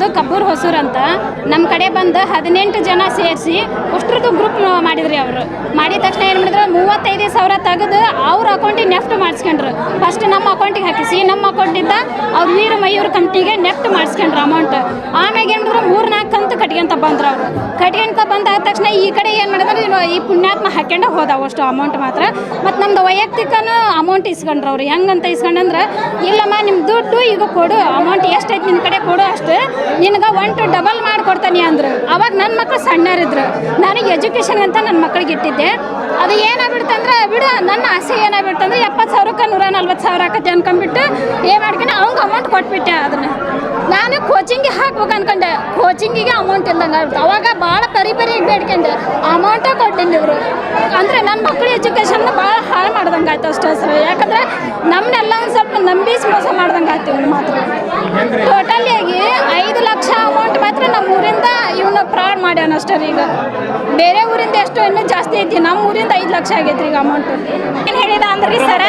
ನಮ್ಮದು ಕಬ್ಬೂರು ಹೊಸೂರು ಅಂತ ನಮ್ಮ ಕಡೆ ಬಂದು 18 ಜನ ಸೇರಿಸಿ ಅಷ್ಟ್ರದ್ದು ಗ್ರೂಪ್ ಮಾಡಿದ್ರಿ ಅವರು. ಮಾಡಿದ ತಕ್ಷಣ ಏನು ಮಾಡಿದ್ರು 35,000 ತೆಗೆದು ಅವ್ರ ಅಕೌಂಟಿಗೆ ನೆಫ್ಟ್ ಮಾಡಿಸ್ಕೊಂಡ್ರು. ಫಸ್ಟ್ ನಮ್ಮ ಅಕೌಂಟಿಗೆ ಹಾಕಿಸಿ ನಮ್ಮ ಅಕೌಂಟಿಂದ ಅವ್ರ ವೀರ ಮಯೂರ್ ಕಂಪ್ನಿಗೆ ನೆಫ್ಟ್ ಮಾಡಿಸ್ಕೊಂಡ್ರು ಅಮೌಂಟ್. ಆಮ್ಯಾಗ ಏನು ಮಾಡಿದ್ರು 3-4 ಕಂತು ಕಟ್ಕೊಂತ ಬಂದ್ರು ಅವರು. ಕಟ್ಕೊಂತ ಬಂದಾದ ತಕ್ಷಣ ಈ ಕಡೆ ಏನು ಮಾಡಿದ್ರು ಈ ಪುಣ್ಯಾತ್ಮ ಹಾಕ್ಯಂಡ ಹೋದವು ಅಷ್ಟು ಅಮೌಂಟ್ ಮಾತ್ರ. ಮತ್ತು ನಮ್ದು ವೈಯಕ್ತಿಕನೂ ಅಮೌಂಟ್ ಇಸ್ಕೊಂಡ್ರು ಅವ್ರು. ಹೆಂಗಂತ ಇಸ್ಕೊಂಡಂದ್ರೆ ಇಲ್ಲಮ್ಮ ನಿಮ್ಮ ದುಡ್ಡು ಈಗ ಕೊಡು, ಅಮೌಂಟ್ ಎಷ್ಟೈತೆ ನಿನ್ನ ಕಡೆ ಕೊಡು, ಅಷ್ಟು ನಿನಗೆ 1 to ಡಬಲ್ ಮಾಡಿಕೊಡ್ತಾನೆ ಅಂದರು. ಅವಾಗ ನನ್ನ ಮಕ್ಕಳು ಸಣ್ಣರಿದ್ರು, ನನಗೆ ಎಜುಕೇಷನ್ ಅಂತ ನನ್ನ ಮಕ್ಕಳಿಗೆ ಇಟ್ಟಿದ್ದೆ. ಅದು ಏನಾಗ್ಬಿಡ್ತಂದ್ರೆ ಬಿಡು, ನನ್ನ ಆಸೆ ಏನಾಗ್ಬಿಡ್ತಂದ್ರೆ 70,000ಕ್ಕೆ 140,000 ಆಕತ್ತೆ ಅನ್ಕೊಂಡ್ಬಿಟ್ಟು ಏನು ಮಾಡ್ಕೊಂಡು ಅವ್ನಿಗೆ ಅಮೌಂಟ್ ಕೊಟ್ಬಿಟ್ಟೆ. ಅದನ್ನು ನಾನು ಕೋಚಿಂಗಿಗೆ ಹಾಕ್ಬೇಕು ಅನ್ಕೊಂಡೆ, ಕೋಚಿಂಗಿಗೆ ಅಮೌಂಟ್ ಇಲ್ದಂಗೆ ಆಗ್ಬಿಡ್ತು. ಅವಾಗ ಭಾಳ ಪರಿ ಬೇಡ್ಕೊಂಡೆ, ಅಮೌಂಟೇ ಕೊಟ್ಟಿಲ್ಲ ಇವರು. ಅಂದರೆ ನನ್ನ ಮಕ್ಕಳ ಎಜುಕೇಷನ್ನ ಭಾಳ ಹಾಳು ಮಾಡ್ದಂಗೆ ಆಯ್ತು ಅಷ್ಟೇ ಸರ್. ಯಾಕಂದರೆ ನಮ್ಮನ್ನೆಲ್ಲ ಒಂದು ಸ್ವಲ್ಪ ನಂಬಿಸಿ ಮೋಸ ಮಾಡ್ದಂಗೆ ಆಯ್ತು ಇವ್ನು ಮಾತ್ರ. ಟೋಟಲಿಯಾಗಿ 5 ಲಕ್ಷ ಅಮೌಂಟ್ ಮಾತ್ರ ನಮ್ಮ ಊರಿಂದ ಇವನ್ನ ಫ್ರಾಡ್ ಮಾಡ್ಯಾನ ಅಷ್ಟೇ. ಈಗ ಬೇರೆ ಊರಿಂದ ಎಷ್ಟು ಇನ್ನೂ ಜಾಸ್ತಿ ಐತಿ, ನಮ್ಮ ಊರಿಂದ 5 ಲಕ್ಷ ಆಗೈತ್ರಿ ಈಗ ಅಮೌಂಟು. ಏನು ಹೇಳಿದ ಅಂದ್ರೆ ಸರ,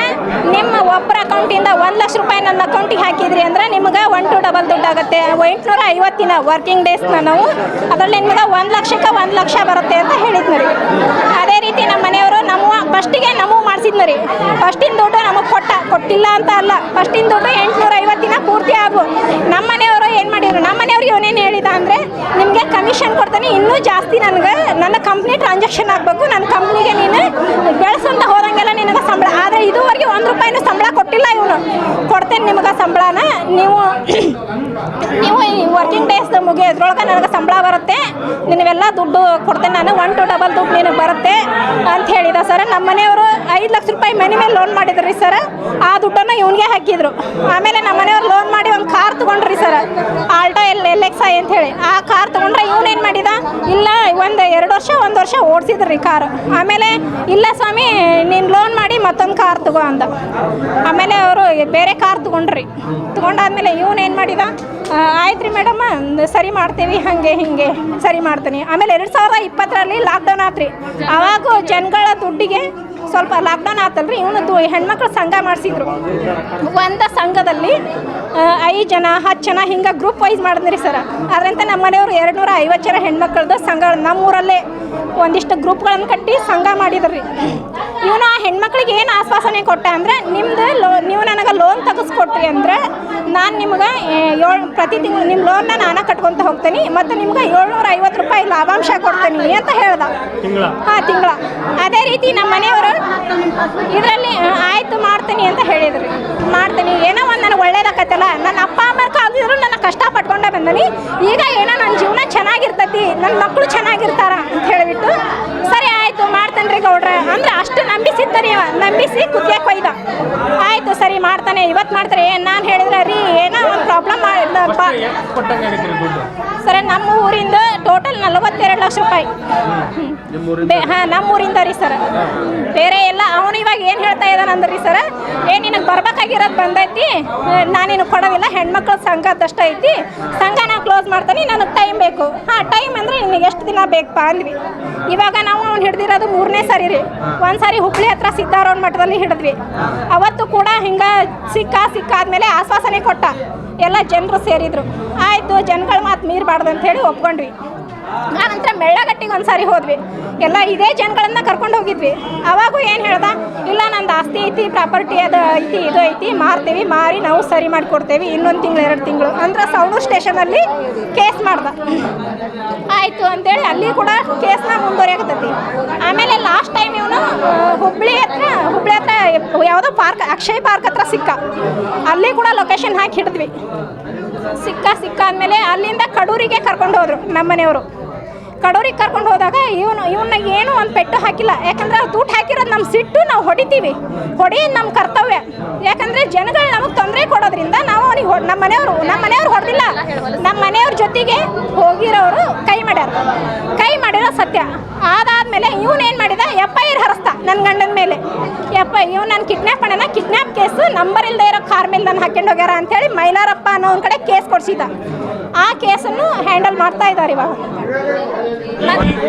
ನಿಮ್ಮ ಒಬ್ಬರ ಅಕೌಂಟಿಂದ 1 ಲಕ್ಷ ರೂಪಾಯಿ ನನ್ನ ಅಕೌಂಟಿಗೆ ಹಾಕಿದ್ರಿ ಅಂದ್ರೆ ನಿಮ್ಗೆ 1 to ಡಬಲ್ ದುಡ್ಡು ಆಗುತ್ತೆ. 850 ದಿನ ವರ್ಕಿಂಗ್ ಡೇಸ್ನ ನಾವು ಅದರಲ್ಲಿ ನಿಮ್ಗೆ 1 ಲಕ್ಷಕ್ಕೆ 1 ಲಕ್ಷ ಬರುತ್ತೆ ಅಂತ ಹೇಳಿದ್ನು ರೀ. ಅದೇ ರೀತಿ ನಮ್ಮ ಮನೆಯವರು ಫಸ್ಟಿಗೆ ನಮಗೂ ಮಾಡಿಸಿದ್ನು ರೀ. ಫಸ್ಟಿನ ದುಡ್ಡು ನಮಗೆ ಕೊಟ್ಟಿಲ್ಲ ಅಂತ ಅಲ್ಲ, ಫಸ್ಟಿನ ದುಡ್ಡು 850 ದಿನ ಪೂರ್ತಿ ಆಗು. ನಮ್ಮ ಮನೆಯವರು ಏನು ಮಾಡಿದ್ರು, ನಮ್ಮ ಮನೆಯವ್ರಿಗೆ ಇವನೇನು ಹೇಳಿದ ಅಂದರೆ ನಿಮಗೆ ಕಮಿಷನ್ ಕೊಡ್ತಾನೆ, ಇನ್ನೂ ಜಾಸ್ತಿ ನನಗೆ ನನ್ನ ಕಂಪ್ನಿ ಟ್ರಾನ್ಸಾಕ್ಷನ್ ಆಗಬೇಕು, ನನ್ನ ಕಂಪ್ನಿಗೆ ನೀನು ಬೆಳೆಸಂತ ಹೋದಂಗೆಲ್ಲ ನಿನಗೆ ಸಂಬಳ. ಆದರೆ ಇದುವರೆಗೆ 1 ರೂಪಾಯಿನೂ ಸಂಬಳ ಕೊಟ್ಟಿಲ್ಲ ಇವನು. ಕೊಡ್ತೇನೆ ನಿಮಗೆ ಸಂಬಳನ, ನೀವು ವರ್ಕಿಂಗ್ ಡೇಸ್ ಮುಗಿಯೋದ್ರೊಳಗೆ ನನಗೆ ಸಂಬಳ ಬರುತ್ತೆ, ನಿನವೆಲ್ಲ ದುಡ್ಡು ಕೊಡ್ತೇನೆ ನಾನು, 1 to ಡಬಲ್ ದುಡ್ಡು ನಿನಗೆ ಬರುತ್ತೆ ಅಂತ ಹೇಳಿದ ಸರ್. ನಮ್ಮ ಮನೆಯವರು 5 ಲಕ್ಷ ರೂಪಾಯಿ ಮನೆ ಮೇಲೆ ಲೋನ್ ಮಾಡಿದ್ರಿ ಸರ್. ಆ ದುಡ್ಡನ್ನು ಇವನಿಗೆ ಹಾಕಿದ್ರು. ಆಮೇಲೆ ನಮ್ಮ ಮನೆಯವ್ರು ಲೋನ್ ಮಾಡಿ ಒಂದು ಕಾರ್ ತೊಗೊಂಡ್ರಿ ಸರ್, ಆಲ್ಟೋ LXi ಅಂತ ಹೇಳಿ. ಆ ಕಾರ್ ತೊಗೊಂಡ್ರೆ ಇವನೇನು ಮಾಡಿದ, ಇಲ್ಲ 1 ವರ್ಷ ಓಡಿಸಿದ್ರಿ ಕಾರು. ಆಮೇಲೆ ಇಲ್ಲ ಸ್ವಾಮಿ ನೀನು ಲೋನ್ ಮಾಡಿ ಮತ್ತೊಂದು ಕಾರ್ ತಗೋ ಅಂದ. ಆಮೇಲೆ ಅವರು ಬೇರೆ ಕಾರ್ ತೊಗೊಂಡ್ರಿ. ತೊಗೊಂಡಾದ್ಮೇಲೆ ಇವನೇನು ಮಾಡಿದ, ಆಯ್ತು ರೀ ಮೇಡಮ್ಮ ಸರಿ ಮಾಡ್ತೀವಿ, ಹಾಗೆ ಹಿಂಗೆ ಸರಿ ಮಾಡ್ತೀನಿ. ಆಮೇಲೆ 2020ರಲ್ಲಿ ಲಾಕ್ಡೌನ್ ಆತ್ರಿ. ಆವಾಗ ಜನಗಳ ದುಡ್ಡಿಗೆ ಸ್ವಲ್ಪ ಲಾಕ್ಡೌನ್ ಆತಲ್ರಿ, ಇವನು ಹೆಣ್ಮಕ್ಳು ಸಂಘ ಮಾಡಿಸಿದ್ರು. ಒಂದು ಸಂಘದಲ್ಲಿ 5 ಜನ 10 ಜನ ಹಿಂಗೆ ಗ್ರೂಪ್ ವೈಸ್ ಮಾಡಿದ್ರಿ ಸರ್. ಅದರಂತೆ ನಮ್ಮ ಮನೆಯವರು 250 ಜನ ಹೆಣ್ಮಕ್ಳದ್ದು ಸಂಘ ನಮ್ಮೂರಲ್ಲೇ ಒಂದಿಷ್ಟು ಗ್ರೂಪ್ಗಳನ್ನು ಕಟ್ಟಿ ಸಂಘ ಮಾಡಿದ್ರಿ. ಇವನು ಆ ಹೆಣ್ಮಕ್ಳಿಗೆ ಏನು ಆಶ್ವಾಸನೆ ಕೊಟ್ಟ ಅಂದರೆ, ನಿಮ್ಮದು ನೀವು ನನಗೆ ಲೋನ್ ತೆಗೆಸ್ಕೊಟ್ರಿ ಅಂದರೆ ನಾನು ನಿಮ್ಗೆ ಪ್ರತಿ ತಿಂಗಳು ನಿಮ್ಮ ಲೋನ್ನ ನಾನು ಕಟ್ಕೊತ ಹೋಗ್ತೀನಿ, ಮತ್ತು ನಿಮ್ಗೆ 750 ರೂಪಾಯಿ ಲಾಭಾಂಶ ಕೊಡ್ತೀನಿ ಅಂತ ಹೇಳ್ದ. ತಿಂಗಳ. ಅದೇ ರೀತಿ ನಮ್ಮ ಮನೆಯವರು ಇದರಲ್ಲಿ ಆಯಿತು ಮಾಡ್ತೀನಿ ಅಂತ ಹೇಳಿದ್ರಿ. ಮಾಡ್ತೀನಿ, ಏನೋ ಒಂದು ನನಗೆ ಒಳ್ಳೇದಾಕತ್ತಲ್ಲ, ನನ್ನ ಅಪ್ಪ ಅಮ್ಮ ಕಾದಿದ್ರು ನನ್ನ ಕಷ್ಟ ಪಟ್ಕೊಂಡೇ ಬಂದನಿ, ಈಗ ಏನೋ ನನ್ನ ಜೀವನ ಚೆನ್ನಾಗಿರ್ತೈತಿ, ನನ್ನ ಮಕ್ಕಳು ಚೆನ್ನಾಗಿರ್ತಾರ ಅಂತ ಹೇಳಿಬಿಟ್ಟು ಸರಿ ಆಯಿತು ಮಾಡ್ತೇನೆ ರೀ ಗೌಡ್ರೆ ಅಂದ್ರೆ ಅಷ್ಟು ನಂಬಿಸಿದ್ದರಿ. ನಂಬಿಸಿ ಕುತ್ತಿಗೆ ಕೊಯ್ದ. ಆಯಿತು ಸರಿ ಮಾಡ್ತಾನೆ, ಇವತ್ತು ಮಾಡ್ತಾರೆ. ನಾನು ಹೇಳಿದ್ರೆ ರೀ ಏನೋ ಒಂದು ಪ್ರಾಬ್ಲಮ್ ಸರ್, ನಮ್ಮ ಊರಿಂದ ಟೋಟಲ್ 42 ಲಕ್ಷ ರೂಪಾಯಿ. ಹಾಂ, ನಮ್ಮೂರಿಂದ ರೀ ಸರ್. ಬೇರೆ ಎಲ್ಲ ಅವನು ಇವಾಗ ಏನು ಹೇಳ್ತಾ ಇದ್ದಾನಂದ್ರಿ ಸರ್, ನಿನಗೆ ಬರ್ಬೇಕಾಗಿರೋದು ಬಂದೈತಿ, ನಾನಿನ್ನು ಕೊಡೋದಿಲ್ಲ, ಹೆಣ್ಮಕ್ಳ ಸಂಘದಷ್ಟು ಐತಿ, ಸಂಘ ನಾವು ಕ್ಲೋಸ್ ಮಾಡ್ತೀನಿ, ನನಗೆ ಟೈಮ್ ಬೇಕು. ಹಾಂ, ಟೈಮ್ ಅಂದರೆ ನಿನಗೆ ಎಷ್ಟು ದಿನ ಬೇಕಪ್ಪ ಅಂದ್ವಿ. ಇವಾಗ ನಾವು ಅವ್ನು ಹಿಡ್ದಿರೋದು 3ನೇ ಸಾರಿ ರೀ. ಒಂದು ಸಾರಿ ಹುಬ್ಳಿ ಹತ್ರ ಸಿದ್ದಾರೂಢ ಮಠದಲ್ಲಿ ಹಿಡಿದ್ವಿ. ಅವತ್ತು ಕೂಡ ಹಿಂಗೆ ಸಿಕ್ಕಾದ್ಮೇಲೆ ಆಶ್ವಾಸನೆ ಕೊಟ್ಟ. ಎಲ್ಲ ಜನರು ಸೇರಿದ್ರು. ಆಯಿತು, ಜನಗಳ ಮಾತು ಮೀರಬಾರ್ದು ಅಂತ ಹೇಳಿ ಒಪ್ಕೊಂಡ್ವಿ. ಆನಂತರ ಮೆಳ್ಳಗಟ್ಟಿಗೆ ಒಂದು ಸಾರಿ ಹೋದ್ವಿ. ಎಲ್ಲ ಇದೇ ಜನಗಳನ್ನ ಕರ್ಕೊಂಡು ಹೋಗಿದ್ವಿ. ಅವಾಗೂ ಏನು ಹೇಳ್ದ, ಇಲ್ಲ ನಂದು ಆಸ್ತಿ ಐತಿ, ಪ್ರಾಪರ್ಟಿ ಅದು ಐತಿ, ಇದು ಐತಿ, ಮಾರ್ತೀವಿ, ಮಾರಿ ನಾವು ಸರಿ ಮಾಡಿಕೊಡ್ತೇವೆ, 1 ತಿಂಗಳು 2 ತಿಂಗಳು ಅಂದ್ರೆ ಸೌಣೂರು ಸ್ಟೇಷನಲ್ಲಿ ಕೇಸ್ ಮಾಡ್ದ. ಆಯಿತು ಅಂತೇಳಿ ಅಲ್ಲಿ ಕೂಡ ಕೇಸ್ನ ಮುಂದುವರಿಯಾಗತ್ತೈತಿ. ಆಮೇಲೆ ಲಾಸ್ಟ್ ಟೈಮ್ ಇವನು ಹುಬ್ಳಿ ಹತ್ರ ಯಾವುದೋ ಪಾರ್ಕ್, ಅಕ್ಷಯ್ ಪಾರ್ಕ್ ಹತ್ರ ಸಿಕ್ಕ. ಅಲ್ಲಿ ಕೂಡ ಲೊಕೇಶನ್ ಹಾಕಿ ಹಿಡಿದ್ವಿ. ಸಿಕ್ಕಾದ್ಮೇಲೆ ಅಲ್ಲಿಂದ ಕಡೂರಿಗೆ ಕರ್ಕೊಂಡು ಹೋದ್ರು ನಮ್ಮ ಮನೆಯವರು. ಕಡೂರಿಗೆ ಕರ್ಕೊಂಡು ಹೋದಾಗ ಇವನ್ನ ಏನು ಒಂದು ಪೆಟ್ಟು ಹಾಕಿಲ್ಲ. ಯಾಕಂದ್ರೆ ದುಡ್ಡು ಹಾಕಿರೋದು ನಮ್ಮ ಸಿಟ್ಟು, ನಾವು ಹೊಡಿತೀವಿ, ಹೊಡೆಯೋದು ನಮ್ಮ ಕರ್ತವ್ಯ. ಯಾಕಂದರೆ ಜನಗಳು ನಮಗೆ ತೊಂದರೆ ಕೊಡೋದ್ರಿಂದ ನಾವು ಅವನಿಗೆ ನಮ್ಮ ಮನೆಯವ್ರು ಹೊಡೆದಿಲ್ಲ, ನಮ್ಮ ಮನೆಯವ್ರ ಜೊತೆಗೆ ಹೋಗಿರೋರು ಕೈ ಮಾಡಿರೋ ಸತ್ಯ. ಅದಾದಮೇಲೆ ಇವನೇನು ಮಾಡಿದ, FIR ಹರಿಸ್ತಾ. ನನ್ನ ಗಂಡನ ಮೇಲೆ. ಯಪ್ಪ ಇವ್ ನಾನು ಕಿಡ್ನ್ಯಾಪ್ ಮಾಡೋಣ, ಕಿಡ್ನ್ಯಾಪ್ ಕೇಸು ನಂಬರ್ ಇಲ್ಲದೆ ಇರೋ ಕಾರ್ ಮೇಲೆ ನಾನು ಹಾಕೊಂಡು ಹೋಗ್ಯಾರ ಅಂಥೇಳಿ ಮೈಲಾರಪ್ಪ ಅನ್ನೋ ಒಂದು ಕಡೆ ಕೇಸ್ ಕೊಡಿಸಿದ. ಆ ಕೇಸನ್ನು ಹ್ಯಾಂಡಲ್ ಮಾಡ್ತಾ ಇದ್ದಾರೆ ಇವಾಗ.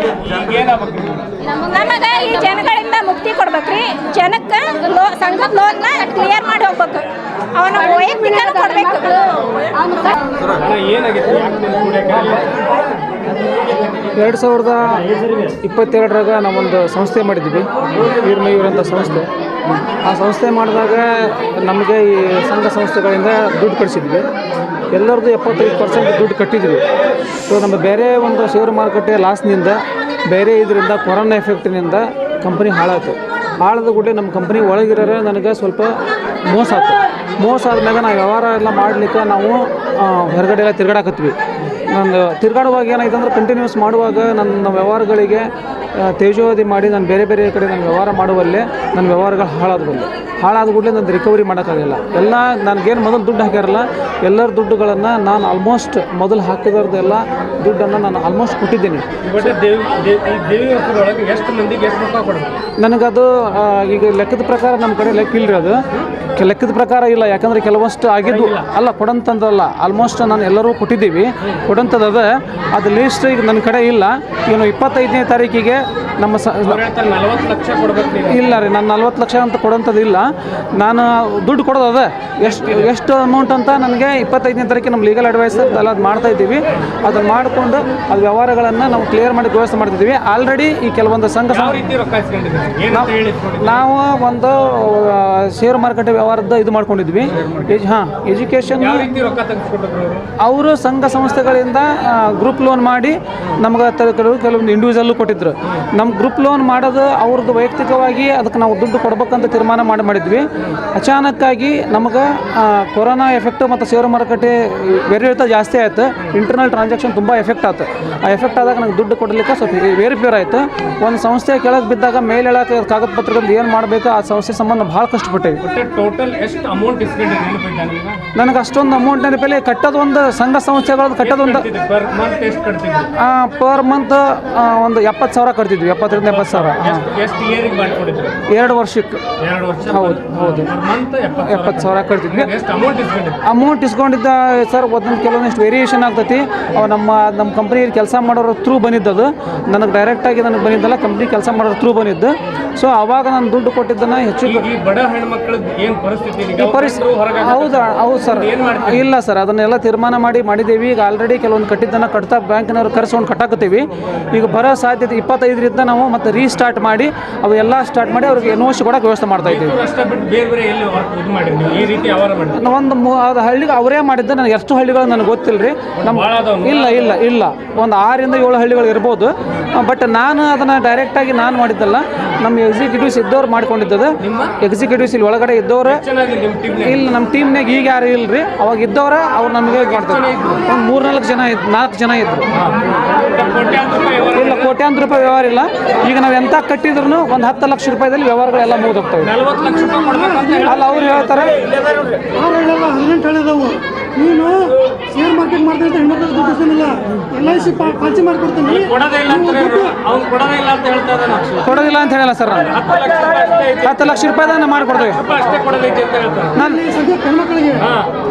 ನಮಗೆ ಈ ಜನಗಳಿಂದ ಮುಕ್ತಿ ಕೊಡ್ಬೇಕ್ರಿ. ಜನಕ್ಕೆ ಸಂಘದ ಲೋನ್ನ ಕ್ಲಿಯರ್ ಮಾಡಿ ಹೋಗ್ಬೇಕು. ಅವನ ವೈಯಕ್ತಿಕ ಕೊಡಬೇಕು. 2022ರಾಗ ನಾವೊಂದು ಸಂಸ್ಥೆ ಮಾಡಿದ್ವಿ, ವೀರಮಯೂರ್ ಅಂತ ಸಂಸ್ಥೆ. ಆ ಸಂಸ್ಥೆ ಮಾಡಿದಾಗ ನಮಗೆ ಈ ಸಂಘ ಸಂಸ್ಥೆಗಳಿಂದ ದುಡ್ಡು ಕಳಿಸಿದ್ವಿ. ಎಲ್ಲರದ್ದು 75% ದುಡ್ಡು ಕಟ್ಟಿದ್ವಿ. ಸೊ ನಮ್ಮ ಬೇರೆ ಒಂದು ಷೇರು ಮಾರುಕಟ್ಟೆ ಲಾಸ್ನಿಂದ, ಬೇರೆ ಇದರಿಂದ ಕೊರೋನಾ ಎಫೆಕ್ಟಿನಿಂದ ಕಂಪ್ನಿ ಹಾಳಾಯ್ತು. ಹಾಳಾದ ಕೂಡಲೇ ನಮ್ಮ ಕಂಪ್ನಿ ಒಳಗಿರೋರೆ ನನಗೆ ಸ್ವಲ್ಪ ಮೋಸ ಆಯ್ತು. ಮೋಸ ಆದ್ಮೇಲೆ ನಾವು ವ್ಯವಹಾರ ಎಲ್ಲ ಮಾಡಲಿಕ್ಕೆ ನಾವು ಹೊರಗಡೆ ಎಲ್ಲ ತಿರ್ಗಾಡಕತ್ವಿ. ನಾನು ತಿರ್ಗಾಡುವಾಗ ಏನಾಯ್ತು ಅಂದ್ರೆ ಕಂಟಿನ್ಯೂಸ್ ಮಾಡುವಾಗ ನನ್ನ ವ್ಯವಹಾರಗಳಿಗೆ ತೇಜೋವಧಿ ಮಾಡಿ ನಾನು ಬೇರೆ ಬೇರೆ ಕಡೆ ನಾನು ವ್ಯವಹಾರ ಮಾಡುವಲ್ಲೇ ನನ್ನ ವ್ಯವಹಾರಗಳು ಹಾಳಾದ ಕೂಡಲೇ ನಾನು ರಿಕವರಿ ಮಾಡೋಕ್ಕಾಗಲ್ಲ. ಎಲ್ಲ ನನಗೇನು ಮೊದಲು ದುಡ್ಡು ಹಾಕ್ಯಾರಲ್ಲ, ಎಲ್ಲರ ದುಡ್ಡುಗಳನ್ನು ನಾನು ಆಲ್ಮೋಸ್ಟ್ ಮೊದಲು ಹಾಕಿದವ್ರದ್ದೆಲ್ಲ ದುಡ್ಡನ್ನು ನಾನು ಆಲ್ಮೋಸ್ಟ್ ಕೊಟ್ಟಿದ್ದೀನಿ. ನನಗದು ಈಗ ಲೆಕ್ಕದ ಪ್ರಕಾರ ನಮ್ಮ ಕಡೆ ಲೆಕ್ಕ ಇಲ್ಲರಿ, ಅದು ಲೆಕ್ಕದ ಪ್ರಕಾರ ಇಲ್ಲ. ಯಾಕಂದರೆ ಕೆಲವಷ್ಟು ಆಗಿದ್ದು ಅಲ್ಲ ಕೊಡಂತಂದಲ್ಲ, ಆಲ್ಮೋಸ್ಟ್ ನಾನು ಎಲ್ಲರೂ ಕೊಟ್ಟಿದ್ದೀವಿ. ಕೊಡಂಥದ್ದು ಅದು ಲೀಸ್ಟ್ ಈಗ ನನ್ನ ಕಡೆ ಇಲ್ಲ. ಏನು 25ನೇ ತಾರೀಕಿಗೆ ನಮ್ಮ ಇಲ್ಲ ರೀ, ನಾನು 40 ಲಕ್ಷ ಅಂತ ಕೊಡೋಂಥದ್ದು ಇಲ್ಲ. ನಾನು ದುಡ್ಡು ಕೊಡೋದು ಎಷ್ಟು ಅಮೌಂಟ್ ಅಂತ ನನಗೆ 25ನೇ ತಾರೀಕಿಗೆ ನಮ್ಮ ಲೀಗಲ್ ಅಡ್ವೈಸರ್ ಎಲ್ಲ ಅದು ಮಾಡ್ತಾಯಿದ್ದೀವಿ. ಅದನ್ನು ಮಾಡಿಕೊಂಡು ಅದು ವ್ಯವಹಾರಗಳನ್ನು ನಾವು ಕ್ಲಿಯರ್ ಮಾಡಿ ವ್ಯವಸ್ಥೆ ಮಾಡ್ತಿದ್ದೀವಿ. ಆಲ್ರೆಡಿ ಈ ಕೆಲವೊಂದು ಸಂಘ ನಾವು ಒಂದು ಷೇರು ಮಾರುಕಟ್ಟೆ ವ್ಯವಹಾರದ ಇದು ಮಾಡ್ಕೊಂಡಿದ್ವಿ. ಎಜುಕೇಷನ್ ಅವರು ಸಂಘ ಸಂಸ್ಥೆಗಳಿಂದ ಗ್ರೂಪ್ ಲೋನ್ ಮಾಡಿ ನಮ್ಗೆ ಕೆಲವೊಂದು ಇಂಡಿವಿಜುವಲ್ಲು ಕೊಟ್ಟಿದ್ರು. ನಮ್ಮ ಗ್ರೂಪ್ ಲೋನ್ ಮಾಡೋದು ಅವ್ರದ್ದು ವೈಯಕ್ತಿಕವಾಗಿ ಅದಕ್ಕೆ ನಾವು ದುಡ್ಡು ಕೊಡ್ಬೇಕಂತ ತೀರ್ಮಾನ ಮಾಡಿದ್ವಿ. ಅಚಾನಕ್ಕಾಗಿ ನಮಗೆ ಕೊರೋನಾ ಎಫೆಕ್ಟು ಮತ್ತು ಷೇರು ಮಾರುಕಟ್ಟೆ ವೇರಿಯೇಟ್ ಜಾಸ್ತಿ ಆಯಿತು. ಇಂಟರ್ನಲ್ ಟ್ರಾನ್ಸಾಕ್ಷನ್ ತುಂಬ ಎಫೆಕ್ಟ್ ಆಯ್ತು. ಆ ಎಫೆಕ್ಟ್ ಆದಾಗ ನನಗೆ ದುಡ್ಡು ಕೊಡಲಿಕ್ಕೆ ಸ್ವಲ್ಪ ವೇರಿಫೇರ್ ಆಯಿತು. ಒಂದು ಸಂಸ್ಥೆ ಕೆಳಗೆ ಬಿದ್ದಾಗ ಮೇಲೆ ಹೇಳೋಕೆ ಕಾಗದ ಪತ್ರದಲ್ಲಿ ಏನು ಮಾಡಬೇಕು ಆ ಸಂಸ್ಥೆ ಸಂಬಂಧ ಭಾಳ ಕಷ್ಟಪಟ್ಟೇವಿ. ಟೋಟಲ್ ಎಷ್ಟು ಅಮೌಂಟ್ ನನಗೆ ಅಷ್ಟೊಂದು ಅಮೌಂಟ್ ನೆನಪಿಲ್ಲ. ಕಟ್ಟೋದು ಒಂದು ಸಂಘ ಸಂಸ್ಥೆಗಳದ್ದು ಕಟ್ಟೋದು ಒಂದು ಪರ್ ಮಂತ್ ಒಂದು 70,000 ಕಟ್ತಿದ್ವಿ. 70ರಿಂದ 80,000. 2 ವರ್ಷಕ್ಕೆ. ಹೌದು 70,000 ಕಟ್ತಿದ್ವಿ. ಅಮೌಂಟ್ ಇಸ್ಕೊಂಡಿದ್ದ ಸರ್ ಒಂದೊಂದು ಕೆಲವೊಂದಿಷ್ಟು ವೇರಿಯೇಷನ್ ಆಗ್ತೈತಿ. ನಮ್ಮ ಕಂಪ್ನಿಯಲ್ಲಿ ಕೆಲಸ ಮಾಡೋರ ಥ್ರೂ ಬಂದಿದ್ದದು, ನನಗೆ ಡೈರೆಕ್ಟಾಗಿ ನನಗೆ ಬಂದಿದ್ದಲ್ಲ, ಕಂಪ್ನಿ ಕೆಲಸ ಮಾಡೋರ ಥ್ರೂ ಬಂದಿದ್ದು. ಸೊ ಅವಾಗ ನಾನು ದುಡ್ಡು ಕೊಟ್ಟಿದ್ದನ್ನು ಹೆಚ್ಚು ಬಡ ಹೆಣ್ಮಕ್ಳು ಏನು ಪರಿಸ್ಥಿತಿ ಹೌದು ಸರ್. ಇಲ್ಲ ಸರ್, ಅದನ್ನೆಲ್ಲ ತೀರ್ಮಾನ ಮಾಡಿದ್ದೀವಿ. ಈಗ ಆಲ್ರೆಡಿ ಕೆಲವೊಂದು ಕಟ್ಟಿದ್ದನ್ನು ಕಟ್ತಾ ಬ್ಯಾಂಕ್ನವ್ರು ಕರೆಸ್ಕೊಂಡು ಕಟ್ಟಾಕತ್ತೀವಿ. ಈಗ ಬರೋ ಸಾಧ್ಯತೆ 25ರಿಂದ ನಾವು ಮತ್ತೆ ರೀಸ್ಟಾರ್ಟ್ ಮಾಡಿ ಅವು ಎಲ್ಲ ಸ್ಟಾರ್ಟ್ ಮಾಡಿ ಅವ್ರಿಗೆ NOC ಕೊಡೋಕೆ ವ್ಯವಸ್ಥೆ ಮಾಡ್ತಾ ಇದ್ದೀವಿ. ಒಂದು ಅದು ಹಳ್ಳಿಗೆ ಅವರೇ ಮಾಡಿದ್ದು. ನನಗೆ ಎಷ್ಟು ಹಳ್ಳಿಗಳು ನನಗೆ ಗೊತ್ತಿಲ್ಲ ರೀ. ಇಲ್ಲ ಒಂದು 6ರಿಂದ 7 ಹಳ್ಳಿಗಳು ಇರ್ಬೋದು. ಬಟ್ ನಾನು ಅದನ್ನು ಡೈರೆಕ್ಟಾಗಿ ನಾನು ಮಾಡಿದ್ದಲ್ಲ, ನಮ್ಮ ಎಕ್ಸಿಕ್ಯೂಟಿವ್ಸ್ ಇದ್ದವ್ರು ಮಾಡ್ಕೊಂಡಿದ್ದದು. ಎಕ್ಸಿಕ್ಯೂಟಿವ್ಸ್ ಇಲ್ಲಿ ಒಳಗಡೆ ಇದ್ದವ್ರು ಇಲ್ಲ, ನಮ್ಮ ಟೀಮ್ನಾಗ ಈಗ ಯಾರು ಇಲ್ಲ ರೀ. ಅವಾಗ ಇದ್ದವ್ರೆ ಅವ್ರು ನಮಗೆ ಮಾಡ್ತಾರೆ. ಒಂದು 3-4 ಜನ 4 ಜನ ಇದ್ರು. ಇಲ್ಲ, ಕೋಟ್ಯಾಂತರ ರೂಪಾಯಿ ವ್ಯವಹಾರ ಇಲ್ಲ. ಈಗ ನಾವು ಎಂತ ಕಟ್ಟಿದ್ರು ಒಂದು 10 ಲಕ್ಷ ರೂಪಾಯಿದಲ್ಲಿ ವ್ಯವಹಾರಗಳೆಲ್ಲ ಮುಗಿದೋಗ್ತವೆ. ಅಲ್ಲ, ಅವ್ರು ಹೇಳ್ತಾರೆ ನೀನು ಶೇರ್ ಮಾರ್ಕೆಟ್ ಮಾಡ್ತಾ ಇದ್ದ ಹೆಣ್ಮಕ್ಳು ದುಡ್ಡು ಸಿಗಲಿಲ್ಲ, LIC ಪಾಲಿಸಿ ಮಾಡಿಕೊಡ್ತೀನಿ. ಕೊಡೋದಿಲ್ಲ ಅಂತ ಹೇಳಿಲ್ಲ ಸರ್. 10 ಲಕ್ಷ ರೂಪಾಯಿದ ಮಾಡಿಕೊಡ್ತೇವೆ ಹೆಣ್ಮಕ್ಳಿಗೆ.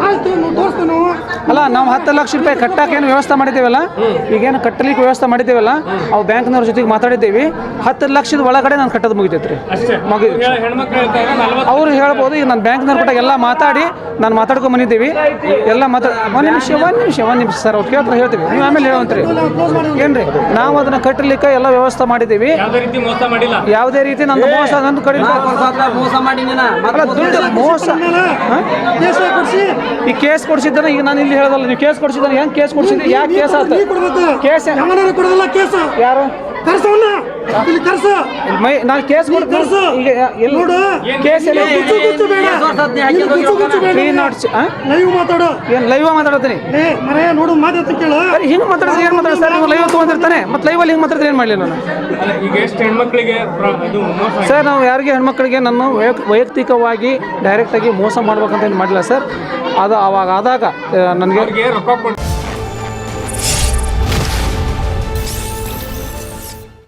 ಆಯ್ತು, ತೋರಿಸ್ತೀವಿ ನಾವು. ಅಲ್ಲ, ನಾವು 10 ಲಕ್ಷ ರೂಪಾಯಿ ಕಟ್ಟಕ್ಕೇನು ವ್ಯವಸ್ಥೆ ಮಾಡಿದ್ದೇವಲ್ಲ, ಈಗೇನು ಕಟ್ಟಲಿಕ್ಕೆ ವ್ಯವಸ್ಥೆ ಮಾಡಿದ್ದೇವಲ್ಲ, ಅವು ಬ್ಯಾಂಕ್ನವ್ರ ಜೊತೆಗೆ ಮಾತಾಡಿದ್ದೀವಿ. 10 ಲಕ್ಷದ ಒಳಗಡೆ ನಾನು ಕಟ್ಟೋದು ಮುಗಿತೈತ್ರಿ. ಅವ್ರು ಹೇಳ್ಬೋದು. ಈಗ ನಾನು ಬ್ಯಾಂಕ್ನವ್ರ ಕೊಟ್ಟಾಗ ಎಲ್ಲ ಮಾತಾಡಿ ನಾನು ಮಾತಾಡ್ಕೊಂಡು ಬಂದಿದ್ದೀವಿ. ಎಲ್ಲ ಒಂದು ನಿಮಿಷ ಸರ್, ಅವ್ರು ಕೇಳ್ತಾರೆ ಹೇಳ್ತೀವಿ, ನೀವು ಆಮೇಲೆ ಹೇಳುವಂತ್ರಿ. ಏನ್ರಿ, ನಾವು ಅದನ್ನ ಕಟ್ಟಲಿಕ್ಕೆ ಎಲ್ಲ ವ್ಯವಸ್ಥೆ ಮಾಡಿದ್ದೀವಿ. ಯಾವುದೇ ರೀತಿ ನನ್ನ ಮೋಸ ನನ್ನ ಕಡೆ ಮೋಸ ಈ ಕೇಸ್ ಕೊಡಿಸಿದ್ದಾನೆ. ಈಗ ನಾನು ಇಲ್ಲಿ ಹೇಳೋದಲ್ಲ, ನೀವು ಕೇಸ್ ಕೊಡಿಸಿದ್ದಾನೆ. ಹೆಂಗೆ ಕೇಸ್ ಕೊಡಿಸಿದ್ರಿ? ಯಾಕೆ ಕೇಸ್ ಆಯ್ತು? ಕೇಸ್ ಯಾರು ನಾನು ಕೇಸ್ ಈಗ ಲೈವ್ ಮಾತಾಡತ್ತೀನಿ. ಹಿಂಗೆ ಮಾತಾಡಿದ್ರೆ ಏನು ಮಾತಾಡ ಸರ್? ನೀವು ಲೈವ್ ತೊಗೊಂಡಿರ್ತಾನೆ, ಮತ್ತು ಲೈವಲ್ಲಿ ಹಿಂಗೆ ಮಾತಾಡಿದ್ರೆ ಏನು ಮಾಡಲಿ ನಾನು? ಸರ್, ನಾವು ಯಾರಿಗೆ ಹೆಣ್ಮಕ್ಳಿಗೆ ನಾನು ವೈಯಕ್ತಿಕವಾಗಿ ಡೈರೆಕ್ಟಾಗಿ ಮೋಸ ಮಾಡ್ಬೇಕಂತ ಏನು ಮಾಡಿಲ್ಲ ಸರ್. ಅದು ಅವಾಗ ಆದಾಗ ನನಗೆ